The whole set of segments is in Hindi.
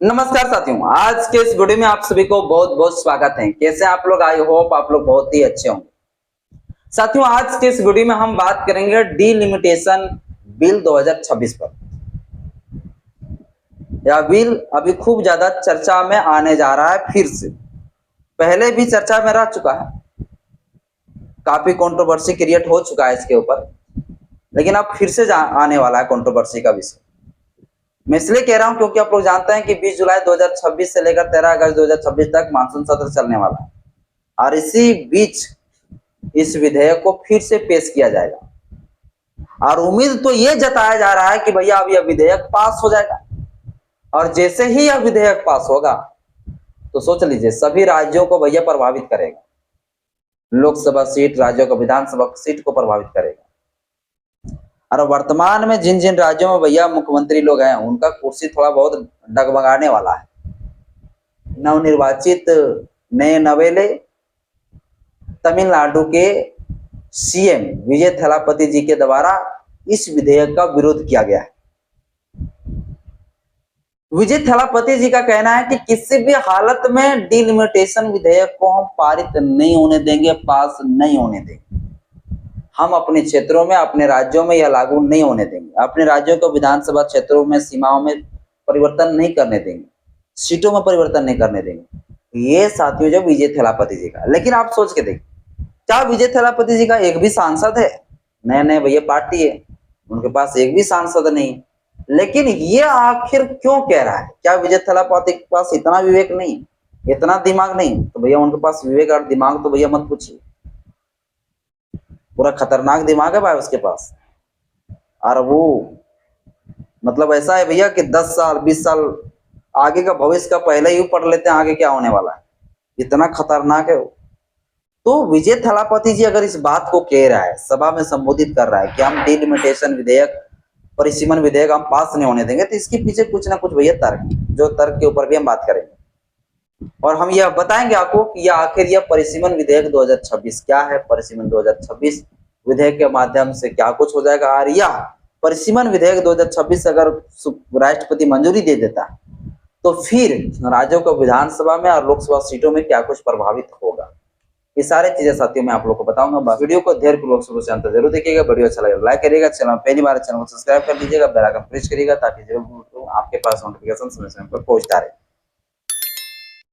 नमस्कार साथियों, आज के इस वीडियो में आप सभी को बहुत बहुत स्वागत है। कैसे आप लोग? आई होप आप लोग बहुत ही अच्छे होंगे। साथियों, आज के इस वीडियो में हम बात करेंगे डीलिमिटेशन बिल 2026 पर। यह बिल अभी खूब ज्यादा चर्चा में आने जा रहा है। फिर से पहले भी चर्चा में रह चुका है, काफी कंट्रोवर्सी क्रिएट हो चुका है इसके ऊपर, लेकिन अब फिर से आने वाला है कंट्रोवर्सी का विषय। मैं इसलिए कह रहा हूं क्योंकि आप लोग जानते हैं कि 20 जुलाई 2026 से लेकर 13 अगस्त 2026 तक मानसून सत्र चलने वाला है और इसी बीच इस विधेयक को फिर से पेश किया जाएगा और उम्मीद तो ये जताया जा रहा है कि भैया अब यह विधेयक पास हो जाएगा। और जैसे ही यह विधेयक पास होगा तो सोच लीजिए सभी राज्यों को भैया प्रभावित करेगा। लोकसभा सीट, राज्यों को विधानसभा सीट को प्रभावित करेगा। और वर्तमान में जिन जिन राज्यों में भैया मुख्यमंत्री लोग हैं उनका कुर्सी थोड़ा बहुत डगमगाने वाला है। नवनिर्वाचित नए नवेले तमिलनाडु के सीएम विजय थलापति जी के द्वारा इस विधेयक का विरोध किया गया है। विजय थलापति जी का कहना है कि किसी भी हालत में डिलिमिटेशन विधेयक को हम पारित नहीं होने देंगे, पास नहीं होने देंगे। हम अपने क्षेत्रों में, अपने राज्यों में यह लागू नहीं होने देंगे। अपने राज्यों को विधानसभा क्षेत्रों में, सीमाओं में परिवर्तन नहीं करने देंगे, सीटों में परिवर्तन नहीं करने देंगे। ये साथियों जो विजय थलापति जी का। लेकिन आप सोच के देखिए, क्या विजय थलापति जी का एक भी सांसद है? नए नए भैया पार्टी है, उनके पास एक भी सांसद नहीं। लेकिन ये आखिर क्यों कह रहा है? क्या विजय थलापति के पास इतना विवेक नहीं, इतना दिमाग नहीं? तो भैया उनके पास विवेक और दिमाग तो भैया मत पूछिए, पूरा खतरनाक दिमाग है भाई उसके पास। और वो मतलब ऐसा है भैया कि 10 साल 20 साल आगे का भविष्य का पहले ही पढ़ लेते हैं आगे क्या होने वाला है, इतना खतरनाक है वो। तो विजय थलापति जी अगर इस बात को कह रहा है, सभा में संबोधित कर रहा है कि हम डिलिमिटेशन विधेयक, परिसीमन विधेयक हम पास नहीं होने देंगे, तो इसके पीछे कुछ ना कुछ भैया तर्क, जो तर्क के ऊपर भी हम बात करेंगे और हम यह बताएंगे आपको कि यह आखिर यह परिसीमन विधेयक 2026 क्या है। परिसीमन 2026 विधेयक के माध्यम से क्या कुछ हो जाएगा और यह परिसीमन विधेयक 2026 अगर राष्ट्रपति मंजूरी दे देता है तो फिर राज्यों को विधानसभा में और लोकसभा सीटों में क्या कुछ प्रभावित होगा। ये सारे चीजें साथियों मैं आप लोग को बताऊंगा। वीडियो को धैर्यपूर्वक शुरू से अंत जरूर देखिएगा। वीडियो अच्छा लगे लाइक करिएगा, चैनल पहली बार चैनल को सब्सक्राइब कर लीजिएगा, बेल आइकन प्रेस करिएगा ताकि जब आपके पास नोटिफिकेशन समय समय पर पहुंचता रहे।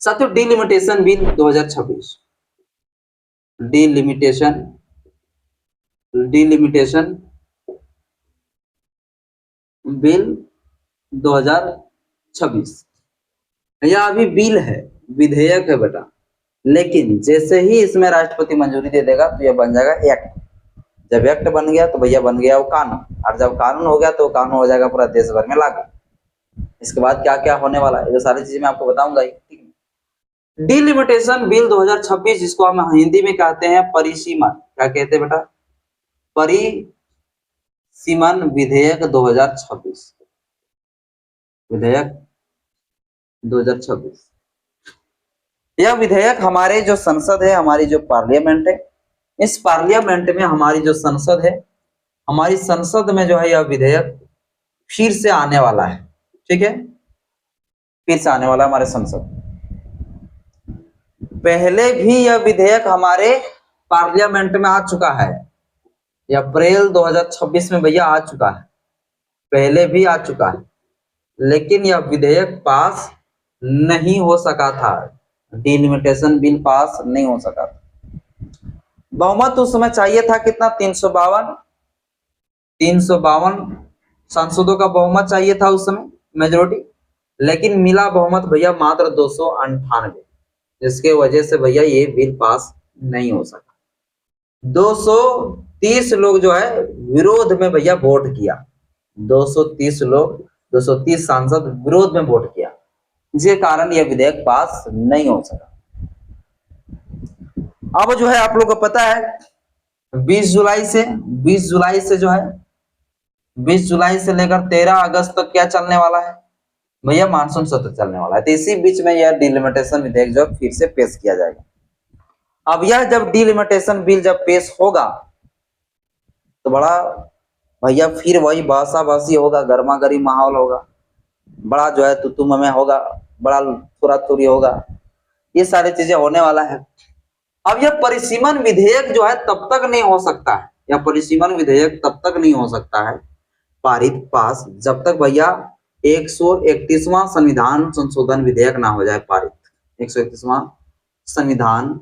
साथियों, डिलिमिटेशन बिल 2026, डिलिमिटेशन बिल 2026 यह अभी बिल है, विधेयक है बेटा। लेकिन जैसे ही इसमें राष्ट्रपति मंजूरी दे देगा तो यह बन जाएगा एक्ट। जब एक्ट बन गया तो भैया बन गया वो कानून, और जब कानून हो गया तो कानून हो जाएगा पूरा देश भर में लागू। इसके बाद क्या क्या होने वाला है ये सारी चीजें मैं आपको बताऊंगा। ठीक है, डिलिमिटेशन बिल 2026 जिसको हम हिंदी में कहते हैं परिसीमन, क्या कहते हैं बेटा? परिसीमन विधेयक 2026, विधेयक 2026। यह विधेयक हमारे जो संसद है, हमारी जो पार्लियामेंट है, इस पार्लियामेंट में हमारी जो संसद है, हमारी संसद में जो है यह विधेयक फिर से आने वाला है। ठीक है, फिर से आने वाला है हमारे संसद। पहले भी यह विधेयक हमारे पार्लियामेंट में आ चुका है, यह अप्रैल 2026 में भैया आ चुका है, पहले भी आ चुका है। लेकिन यह विधेयक पास नहीं हो सका था, डिलिमिटेशन बिल पास नहीं हो सका था। बहुमत उस समय चाहिए था कितना? 352 सांसदों का बहुमत चाहिए था उस समय, मेजोरिटी। लेकिन मिला बहुमत भैया मात्र 298, जिसके वजह से भैया ये बिल पास नहीं हो सका। 230 लोग जो है विरोध में भैया वोट किया, 230 लोग, 230 सांसद विरोध में वोट किया, जिसके कारण यह विधेयक पास नहीं हो सका। अब जो है आप लोग को पता है 20 जुलाई से जो है 20 जुलाई से लेकर 13 अगस्त तक क्या चलने वाला है भैया? मानसून सत्र चलने वाला है। तो इसी बीच में यह डिलिमिटेशन विधेयक जो फिर से पेश किया जाएगा। अब यह जब डिलिमिटेशन बिल जब पेश होगा तो बड़ा भैया फिर वही बासा बासी होगा, गर्मा गर्मी माहौल होगा। बड़ा जो है तू में होगा, बड़ा थोड़ा थोड़ी होगा, ये सारी चीजें होने वाला है। अब यह परिसीमन विधेयक जो है तब तक नहीं हो सकता है, यह परिसीमन विधेयक तब तक नहीं हो सकता है पारित पास जब तक भैया 131वां संविधान संशोधन विधेयक ना हो जाए पारित। 131वां संविधान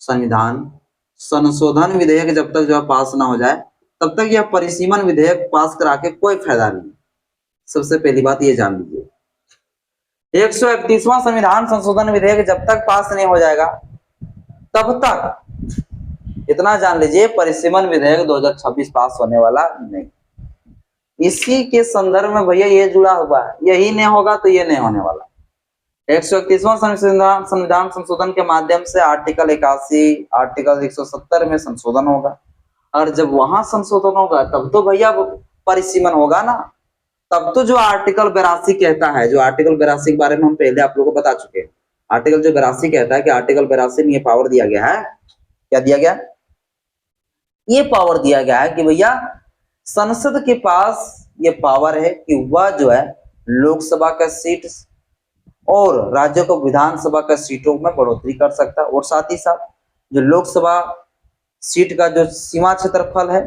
संविधान संशोधन विधेयक जब तक जो है पास ना हो जाए तब तक यह परिसीमन विधेयक पास करा के कोई फायदा नहीं। सबसे पहली बात ये जान लीजिए, 131वां संविधान संशोधन विधेयक जब तक पास नहीं हो जाएगा तब तक इतना जान लीजिए परिसीमन विधेयक 2026 पास होने वाला नहीं। इसी के संदर्भ में भैया ये जुड़ा हुआ है, यही नहीं होगा तो ये नहीं होने वाला। 131वां संविधान संशोधन के माध्यम से आर्टिकल 81 आर्टिकल 170 में संशोधन होगा, और जब वहां संशोधन होगा तब तो भैया परिसीमन होगा ना। तब तो जो आर्टिकल 82 कहता है, जो आर्टिकल 82 के बारे में हम पहले आप लोगों को बता चुके हैं, आर्टिकल जो 82 कहता है कि आर्टिकल 82 में ये पावर दिया गया है, क्या दिया गया, ये पावर दिया गया है कि भैया संसद के पास ये पावर है कि वह जो है लोकसभा का सीट और राज्यों को विधानसभा का सीटों में बढ़ोतरी कर सकता है, और साथ ही साथ जो लोकसभा सीट का जो सीमा क्षेत्रफल है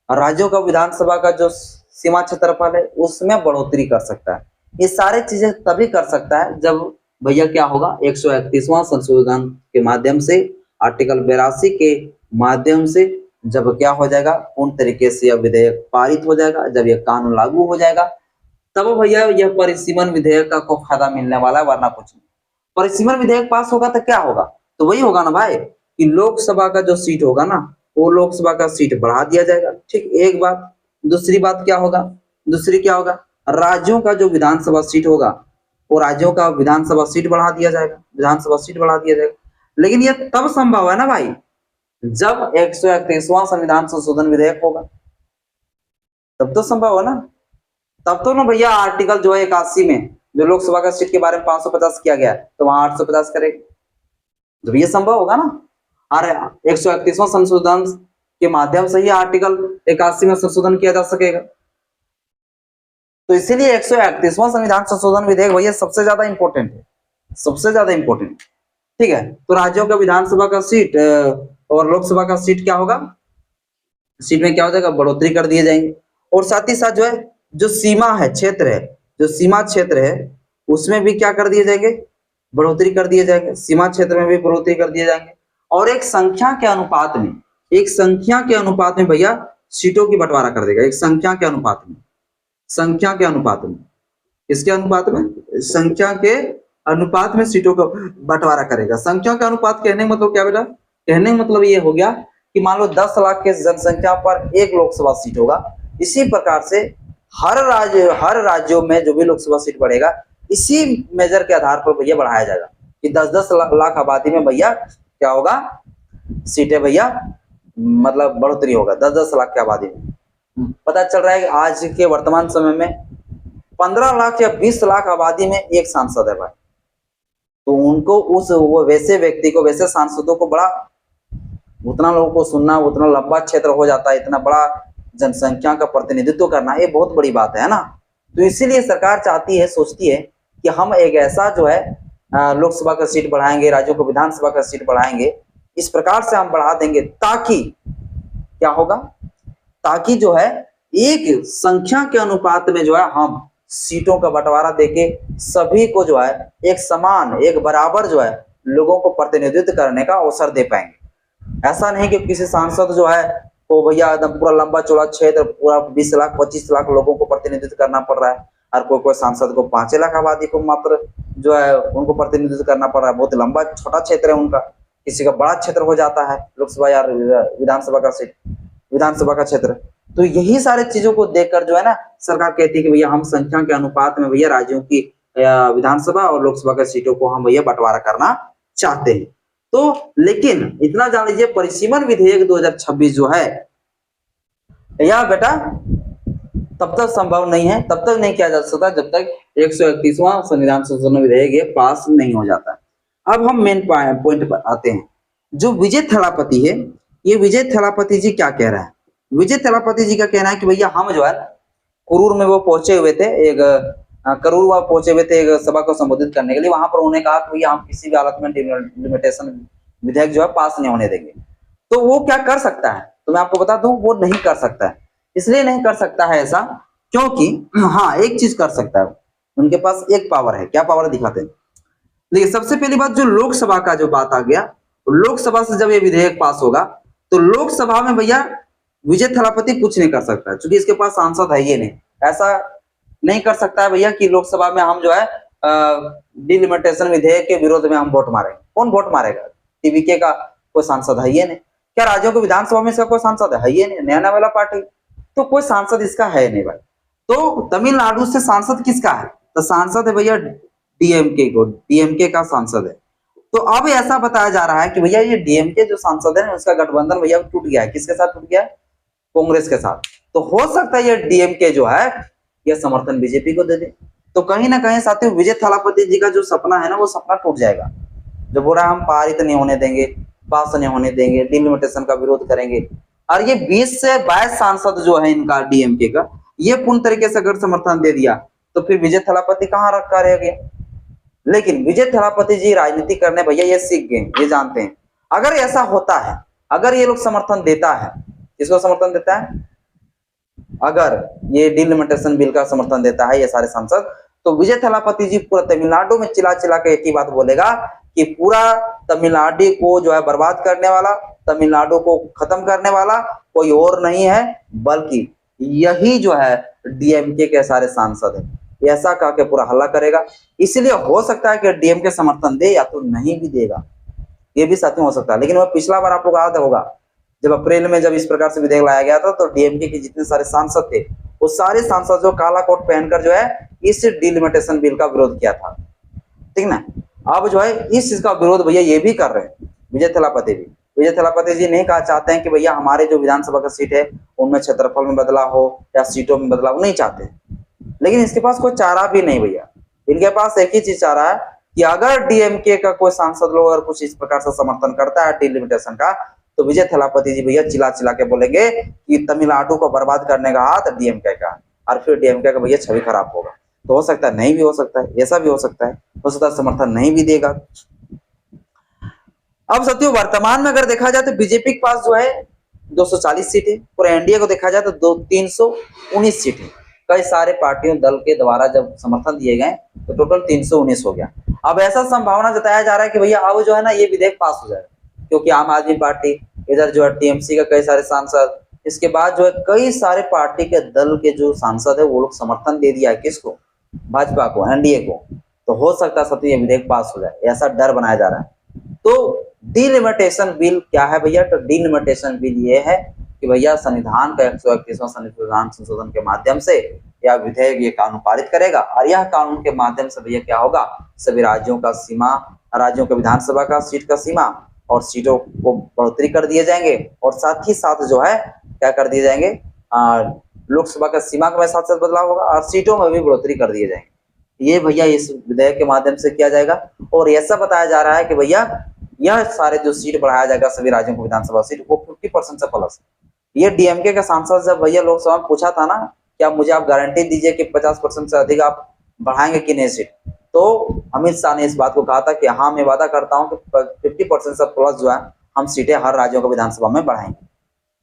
और राज्यों का विधानसभा का जो सीमा क्षेत्रफल है उसमें बढ़ोतरी कर सकता है। ये सारी चीजें तभी कर सकता है जब भैया क्या होगा 131वां संशोधन के माध्यम से, आर्टिकल 82 के माध्यम से जब क्या हो जाएगा पूर्ण तरीके से यह विधेयक पारित हो जाएगा, जब यह कानून लागू हो जाएगा तब भैया यह परिसीमन विधेयक का को फायदा मिलने वाला है, वरना कुछ नहीं। परिसीमन विधेयक पास होगा तो क्या होगा, तो वही होगा ना भाई कि लोकसभा का जो सीट होगा ना वो लोकसभा का सीट बढ़ा दिया जाएगा। ठीक, एक बात। दूसरी बात क्या होगा, दूसरी क्या होगा, राज्यों का जो विधानसभा सीट होगा वो राज्यों का विधानसभा सीट बढ़ा दिया जाएगा, विधानसभा सीट बढ़ा दिया जाएगा। लेकिन यह तब संभव है ना भाई जब 131वां संविधान संशोधन विधेयक होगा, तब तो संभव है ना। तब तो ना भैया आर्टिकल जो है 81 में जो लोकसभा का सीट के बारे में 550 किया गया है तो वहां 850 करेगा, जब ये संभव होगा ना। और 131वां संशोधन के माध्यम से ही आर्टिकल 81 में संशोधन किया जा सकेगा। तो इसीलिए 131वां संविधान संशोधन विधेयक भैया सबसे ज्यादा इंपॉर्टेंट है, सबसे ज्यादा इंपॉर्टेंट। ठीक है, तो राज्यों का विधानसभा का सीट और लोकसभा का सीट क्या होगा, सीट में क्या हो जाएगा, बढ़ोतरी कर दिए जाएंगे। और साथ ही साथ जो है जो सीमा है, क्षेत्र है, जो सीमा क्षेत्र है उसमें भी क्या कर दिए जाएंगे, बढ़ोतरी कर दिए जाएंगे, सीमा क्षेत्र में भी बढ़ोतरी कर दिए जाएंगे। और एक संख्या के अनुपात में, एक संख्या के अनुपात में भैया सीटों की बंटवारा कर देगा, एक संख्या के अनुपात में, संख्या के अनुपात में, किसके अनुपात में, संख्या के अनुपात में सीटों का बंटवारा करेगा। संख्या का अनुपात कहने का मतलब क्या बेटा, कहने का मतलब ये हो गया कि मान लो 10 लाख के जनसंख्या पर एक लोकसभा सीट होगा, इसी प्रकार से हर राज्यों में जो भी लोकसभा सीट बढ़ेगा इसी मेजर के आधार पर भैया बढ़ाया जाएगा कि 10-10 लाख आबादी में भैया क्या होगा, सीटें भैया मतलब बढ़ोतरी होगा 10-10 लाख की आबादी में। पता चल रहा है कि आज के वर्तमान समय में 15 लाख या 20 लाख आबादी में एक सांसद है भाई, तो उनको वो वैसे व्यक्ति को, वैसे सांसदों को बड़ा, उतना लोगों को सुनना, उतना लंबा क्षेत्र हो जाता है, इतना बड़ा जनसंख्या का प्रतिनिधित्व करना, ये बहुत बड़ी बात है ना। तो इसीलिए सरकार चाहती है, सोचती है कि हम एक ऐसा जो है लोकसभा का सीट बढ़ाएंगे, राज्यों को विधानसभा का सीट बढ़ाएंगे, इस प्रकार से हम बढ़ा देंगे ताकि क्या होगा, ताकि जो है एक संख्या के अनुपात में जो है हम सीटों का बंटवारा देके सभी को जो है एक समान, एक बराबर जो है लोगों को प्रतिनिधित्व करने का अवसर दे पाएंगे। ऐसा नहीं कि किसी सांसद जो है वो भैया एकदम पूरा लंबा चौड़ा क्षेत्र पूरा 20 लाख 25 लाख लोगों को प्रतिनिधित्व करना पड़ रहा है, और कोई सांसद को 5 लाख आबादी को मात्र जो है उनको प्रतिनिधित्व करना पड़ रहा है। बहुत लंबा छोटा क्षेत्र है उनका, किसी का बड़ा क्षेत्र हो जाता है लोकसभा या विधानसभा का सीट, विधानसभा का क्षेत्र। तो यही सारे चीजों को देखकर जो है ना सरकार कहती है कि भैया हम संख्या के अनुपात में भैया राज्यों की विधानसभा और लोकसभा के सीटों को हम भैया बंटवारा करना चाहते हैं। तो लेकिन इतना जान लीजिए परिसीमन विधेयक 2026 जो है यह बेटा तब तक संभव नहीं है, तब तक नहीं किया जा सकता जब तक 131वां संविधान संशोधन विधेयक ये पास नहीं हो जाता। अब हम मेन पॉइंट पर आते हैं। जो विजय थलापति है, ये विजय थलापति जी क्या कह रहा है, विजय थलापति जी का कहना है कि भैया हम जो है कुरूर में वो पहुंचे हुए थे, एक करूर वह पहुंचे हुए थे एक सभा को संबोधित करने के लिए। वहां पर उन्होंने कहा कि भैया हम किसी भी हालत में डिलिमिटेशन विधेयक जो है पास नहीं होने देंगे। तो वो क्या कर सकता है, तो मैं आपको बता दूं वो नहीं कर सकता है। इसलिए नहीं कर सकता है ऐसा क्योंकि हाँ एक चीज कर सकता है, उनके पास एक पावर है। क्या पावर दिखाते हैं? देखिए सबसे पहली बात जो लोकसभा का जो बात आ गया, लोकसभा से जब ये विधेयक पास होगा तो लोकसभा में भैया विजय थलापति कुछ नहीं कर सकता है, क्योंकि इसके पास सांसद है ये नहीं। ऐसा नहीं कर सकता है भैया कि लोकसभा में हम जो है डिलिमिटेशन विधेयक के विरोध में हम वोट मारेंगे। कौन वोट मारेगा? टीवीके का कोई सांसद है ये नहीं। क्या राज्यों की विधानसभा में इसका कोई सांसद है ये नहीं, नया वाला पार्टी, तो कोई सांसद इसका है नहीं भाई। तो तमिलनाडु से सांसद किसका है? तो सांसद है भैया डीएमके को, डीएमके का सांसद है। तो अब ऐसा बताया जा रहा है कि भैया ये डीएमके जो सांसद है उसका गठबंधन भैया टूट गया है। किसके साथ टूट गया है? कांग्रेस के साथ। तो हो सकता है ये डीएमके जो है ये समर्थन बीजेपी को दे दे। तो कहीं ना कहीं साथियों विजय थालापति जी का जो सपना है ना वो सपना टूट जाएगा। जो बोल रहा है हम पारित नहीं होने देंगे, पास नहीं होने देंगे, डिलिमिटेशन का विरोध करेंगे। और ये 20 से 22 सांसद जो है इनका डीएमके का, ये पूर्ण तरीके से अगर समर्थन दे दिया तो फिर विजय थालापति कहाँ रखा रह गया। लेकिन विजय थालापति जी राजनीति करने भैया ये सीख गए, ये जानते हैं अगर ऐसा होता है, अगर ये लोग समर्थन देता है, किसको समर्थन देता है? अगर ये डिलिमिटेशन बिल का समर्थन देता है ये सारे सांसद, तो विजय थालापति जी पूरा तमिलनाडु में चिल्ला चिल्ला के एक ही बात बोलेगा कि पूरा तमिलनाडु को जो है बर्बाद करने वाला, तमिलनाडु को खत्म करने वाला कोई और नहीं है बल्कि यही जो है डीएमके के सारे सांसद है। ऐसा कह के पूरा हल्ला करेगा। इसलिए हो सकता है कि डीएमके समर्थन दे या तो नहीं भी देगा, ये भी साथियों हो सकता है। लेकिन वह पिछला बार आप लोग याद होगा जब अप्रैल में जब इस प्रकार से विधेयक लाया गया था तो डीएमके के जितने सारे सांसद थे वो सारे सांसद जो काला कोट पहनकर जो है इस डिलिमिटेशन बिल का विरोध किया था, ठीक ना। अब जो है इस चीज का विरोध भैया ये भी कर रहे हैं विजय थालापति भी। विजय थालापति जी नहीं कहा चाहते हैं कि भैया हमारे जो विधानसभा का सीट है उनमें क्षेत्रफल में बदलाव हो या सीटों में बदलाव, नहीं चाहते। लेकिन इसके पास कोई चारा भी नहीं भैया। इनके पास एक ही चीज चारा है कि अगर डीएमके का कोई सांसद लोग अगर कुछ इस प्रकार से समर्थन करता है डिलिमिटेशन का, तो विजय थालापति जी भैया चिल्ला चिल्ला के बोलेंगे कि तमिलनाडु को बर्बाद करने का हाथ डीएमके का, और फिर डीएमके का भैया छवि खराब होगा। तो हो सकता है नहीं भी हो सकता है, ऐसा भी हो सकता है समर्थन नहीं भी देगा। अब साथियों वर्तमान में अगर देखा जाए तो बीजेपी के पास जो है 240 सीटें, पूरे एनडीए को देखा जाए तो 319 सीटें। कई सारे पार्टियों दल के द्वारा जब समर्थन दिए गए तो टोटल 319 हो गया। अब ऐसा संभावना जताया जा रहा है कि भैया अब जो है ना ये विधेयक पास हो जाएगा, क्योंकि आम आदमी पार्टी, इधर जो है टीएमसी का कई सारे सांसद, इसके बाद जो है कई सारे पार्टी के दल के जो सांसद है वो लोग समर्थन दे दिया है किसको? भाजपा को, एनडीए को। तो हो सकता है साथियों ये विधेयक पास हो जाए, ऐसा डर बनाया जा रहा है। तो डिलिमिटेशन बिल क्या है भैया? तो डिलिमिटेशन बिल ये है कि भैया संविधान का 131वां संविधान संशोधन के माध्यम से यह विधेयक ये कानून पारित करेगा, और यह कानून के माध्यम से भैया क्या होगा, सभी राज्यों का सीमा, राज्यों के विधानसभा का सीट का सीमा और सीटों को बढ़ोतरी कर दिए जाएंगे, और साथ ही साथ जो है क्या कर दिए जाएंगे, लोकसभा का सीमा में साथ साथ बदलाव होगा और सीटों में भी बढ़ोतरी कर दिए जाएंगे। ये भैया इस विधेयक के माध्यम से किया जाएगा। और ऐसा बताया जा रहा है कि भैया यह सारे जो सीट बढ़ाया जाएगा सभी राज्यों को विधानसभा सीट वो 50% से प्लस। ये डीएमके का सांसद जब भैया लोकसभा में पूछा था ना क्या मुझे आप गारंटी दीजिए कि 50% से अधिक आप बढ़ाएंगे कि नहीं सीट, तो अमित शाह ने इस बात को कहा था कि हाँ मैं वादा करता हूँ कि 50% से प्लस जो है हम सीटें हर राज्यों को विधानसभा में बढ़ाएंगे।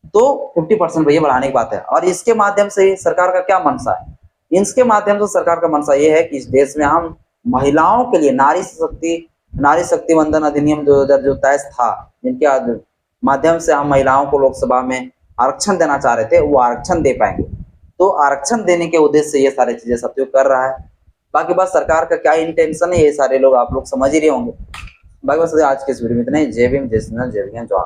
तो 50% भैया बढ़ाने की बात है। और इसके माध्यम से सरकार का क्या मनसा है? इसके माध्यम से सरकार का मनसा ये है कि इस देश में हम महिलाओं के लिए नारी शक्ति वंदन अधिनियम 2000 जो तय था, जिनके माध्यम से हम महिलाओं को लोकसभा में आरक्षण देना चाह रहे थे, वो आरक्षण दे पाएंगे। तो आरक्षण देने के उद्देश्य से ये सारी चीजें सत्योग कर रहा है। बाकी बस सरकार का क्या इंटेंशन है ये सारे लोग आप लोग समझ ही रहे होंगे। बाकी बस आज के इस वीडियो में इतना ही। जय भीम, जय श्री राम, जय विज्ञान, जय।